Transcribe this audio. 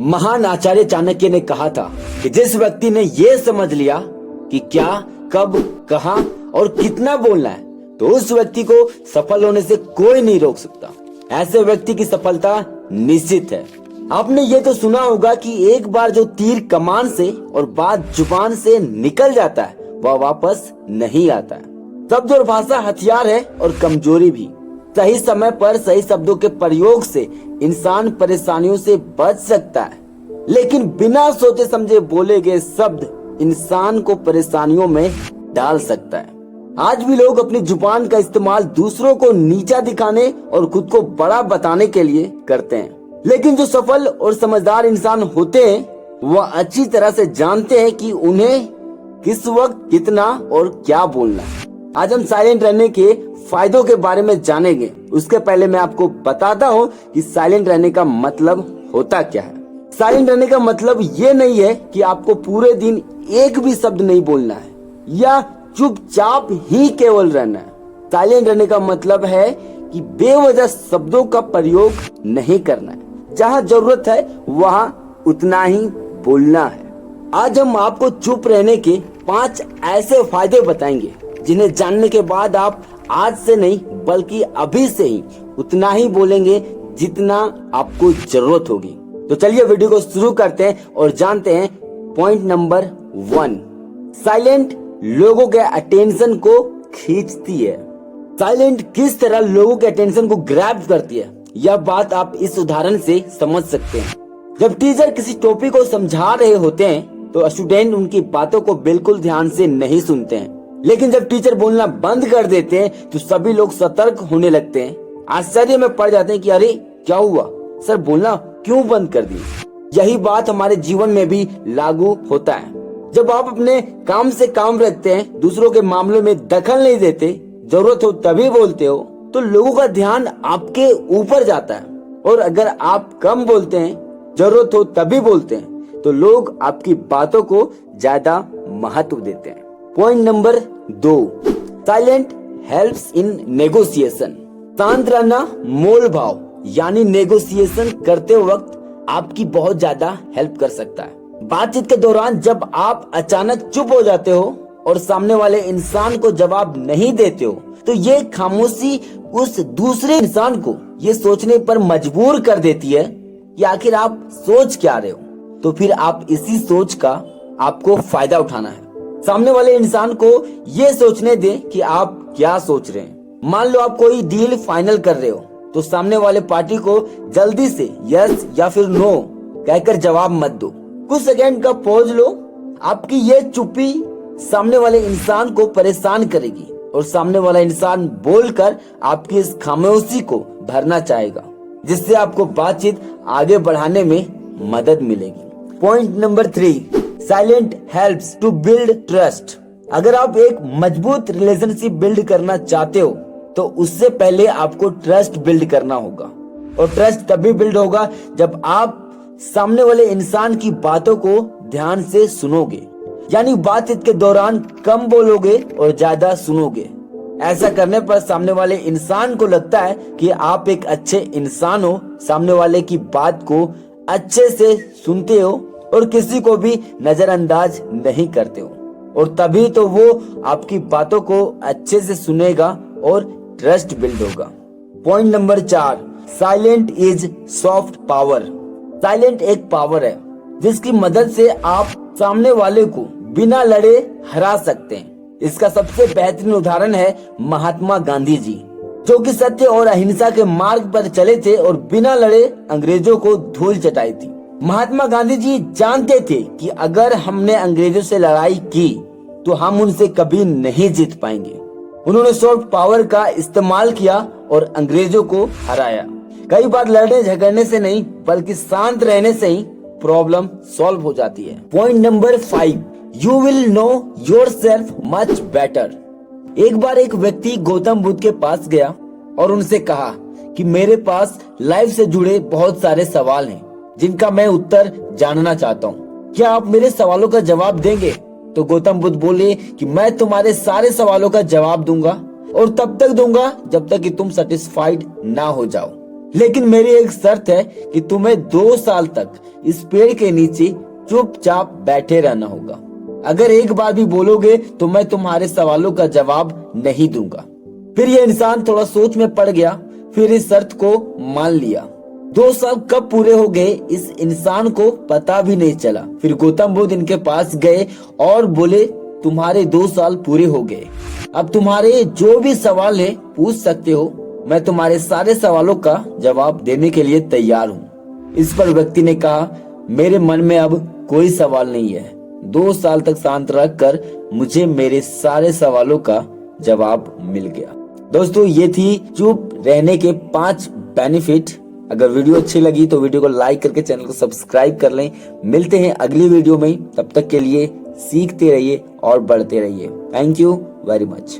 महान आचार्य चाणक्य ने कहा था कि जिस व्यक्ति ने ये समझ लिया कि क्या, कब, कहां और कितना बोलना है, तो उस व्यक्ति को सफल होने से कोई नहीं रोक सकता। ऐसे व्यक्ति की सफलता निश्चित है। आपने ये तो सुना होगा कि एक बार जो तीर कमान से और बात जुबान से निकल जाता है वह वापस नहीं आता है। शब्द और भाषा हथियार है और कमजोरी भी। सही समय पर सही शब्दों के प्रयोग से इंसान परेशानियों से बच सकता है, लेकिन बिना सोचे समझे बोले गए शब्द इंसान को परेशानियों में डाल सकता है। आज भी लोग अपनी जुबान का इस्तेमाल दूसरों को नीचा दिखाने और खुद को बड़ा बताने के लिए करते हैं, लेकिन जो सफल और समझदार इंसान होते हैं वह अच्छी तरह से जानते हैं कि उन्हें किस वक्त कितना और क्या बोलना है। आज हम साइलेंट रहने के फायदों के बारे में जानेंगे। उसके पहले मैं आपको बताता हूँ कि साइलेंट रहने का मतलब होता क्या है। साइलेंट रहने का मतलब ये नहीं है कि आपको पूरे दिन एक भी शब्द नहीं बोलना है या चुपचाप ही केवल रहना है। साइलेंट रहने का मतलब है कि बेवजह शब्दों का प्रयोग नहीं करना है। जहाँ जरूरत है वहाँ उतना ही बोलना है। आज हम आपको चुप रहने के 5 ऐसे फायदे बताएंगे जिन्हें जानने के बाद आप आज से नहीं बल्कि अभी से ही उतना ही बोलेंगे जितना आपको जरूरत होगी। तो चलिए वीडियो को शुरू करते हैं और जानते हैं पॉइंट नंबर 1। साइलेंट लोगों के अटेंशन को खींचती है। साइलेंट किस तरह लोगों के अटेंशन को ग्रैब करती है, यह बात आप इस उदाहरण से समझ सकते हैं। जब टीचर किसी टॉपिक को समझा रहे होते हैं तो स्टूडेंट उनकी बातों को बिल्कुल ध्यान से नहीं सुनते हैं, लेकिन जब टीचर बोलना बंद कर देते हैं तो सभी लोग सतर्क होने लगते हैं। आश्चर्य में पड़ जाते हैं कि अरे क्या हुआ, सर बोलना क्यों बंद कर दी। यही बात हमारे जीवन में भी लागू होता है। जब आप अपने काम से काम रखते हैं, दूसरों के मामलों में दखल नहीं देते, जरूरत हो तभी बोलते हो, तो लोगों का ध्यान आपके ऊपर जाता है। और अगर आप कम बोलते हैं, जरूरत हो तभी बोलते हैं, तो लोग आपकी बातों को ज्यादा महत्व देते हैं। Point number 2, silent helps in negotiation. शांत रहना मोल भाव यानी नेगोशिएशन करते वक्त आपकी बहुत ज्यादा हेल्प कर सकता है। बातचीत के दौरान जब आप अचानक चुप हो जाते हो और सामने वाले इंसान को जवाब नहीं देते हो, तो ये खामोशी उस दूसरे इंसान को ये सोचने पर मजबूर कर देती है कि आखिर आप सोच क्या रहे हो। तो फिर आप इसी सोच का आपको फायदा उठाना है। सामने वाले इंसान को ये सोचने दें कि आप क्या सोच रहे हैं। मान लो आप कोई डील फाइनल कर रहे हो, तो सामने वाले पार्टी को जल्दी से यस या फिर नो कहकर जवाब मत दो। कुछ सेकंड का पॉज लो। आपकी ये चुप्पी सामने वाले इंसान को परेशान करेगी और सामने वाला इंसान बोलकर आपकी इस खामोशी को भरना चाहेगा, जिससे आपको बातचीत आगे बढ़ाने में मदद मिलेगी। Point number 3, silent helps to build trust. अगर आप एक मजबूत रिलेशनशिप बिल्ड करना चाहते हो तो उससे पहले आपको ट्रस्ट बिल्ड करना होगा। और ट्रस्ट तभी बिल्ड होगा जब आप सामने वाले इंसान की बातों को ध्यान से सुनोगे, यानी बातचीत के दौरान कम बोलोगे और ज्यादा सुनोगे। ऐसा करने पर सामने वाले इंसान को लगता है कि आप एक अच्छे इंसान हो, सामने वाले की बात को अच्छे से सुनते हो और किसी को भी नजरअंदाज नहीं करते हो, और तभी तो वो आपकी बातों को अच्छे से सुनेगा और ट्रस्ट बिल्ड होगा। Point number 4, silent is soft power. Silent एक पावर है जिसकी मदद से आप सामने वाले को बिना लड़े हरा सकते हैं। इसका सबसे बेहतरीन उदाहरण है महात्मा गांधी जी, जो कि सत्य और अहिंसा के मार्ग पर चले थे और बिना लड़े अंग्रेजों को धूल चटाई थी। महात्मा गांधी जी जानते थे कि अगर हमने अंग्रेजों से लड़ाई की तो हम उनसे कभी नहीं जीत पाएंगे। उन्होंने सॉफ्ट पावर का इस्तेमाल किया और अंग्रेजों को हराया। कई बार लड़ने झगड़ने से नहीं बल्कि शांत रहने से ही प्रॉब्लम सॉल्व हो जाती है। Point number 5, you will know yourself much better. एक बार एक व्यक्ति गौतम बुद्ध के पास गया और उनसे कहा कि मेरे पास लाइफ से जुड़े बहुत सारे सवाल हैं जिनका मैं उत्तर जानना चाहता हूँ, क्या आप मेरे सवालों का जवाब देंगे? तो गौतम बुद्ध बोले कि मैं तुम्हारे सारे सवालों का जवाब दूंगा और तब तक दूंगा जब तक कि तुम सेटिस्फाइड ना हो जाओ। लेकिन मेरी एक शर्त है कि तुम्हें 2 साल तक इस पेड़ के नीचे चुपचाप बैठे रहना होगा। अगर एक बार भी बोलोगे तो मैं तुम्हारे सवालों का जवाब नहीं दूंगा। फिर यह इंसान थोड़ा सोच में पड़ गया, फिर इस शर्त को मान लिया। 2 साल कब पूरे हो गए इस इंसान को पता भी नहीं चला। फिर गौतम बुद्ध इनके पास गए और बोले, तुम्हारे 2 साल पूरे हो गए, अब तुम्हारे जो भी सवाल है पूछ सकते हो, मैं तुम्हारे सारे सवालों का जवाब देने के लिए तैयार हूँ। इस पर व्यक्ति ने कहा, मेरे मन में अब कोई सवाल नहीं है। 2 साल तक शांत रखकर मुझे मेरे सारे सवालों का जवाब मिल गया। दोस्तों, ये थी चुप रहने के 5 बेनिफिट। अगर वीडियो अच्छी लगी तो वीडियो को लाइक करके चैनल को सब्सक्राइब कर लें। मिलते हैं अगली वीडियो में, तब तक के लिए सीखते रहिए और बढ़ते रहिए। Thank you very much.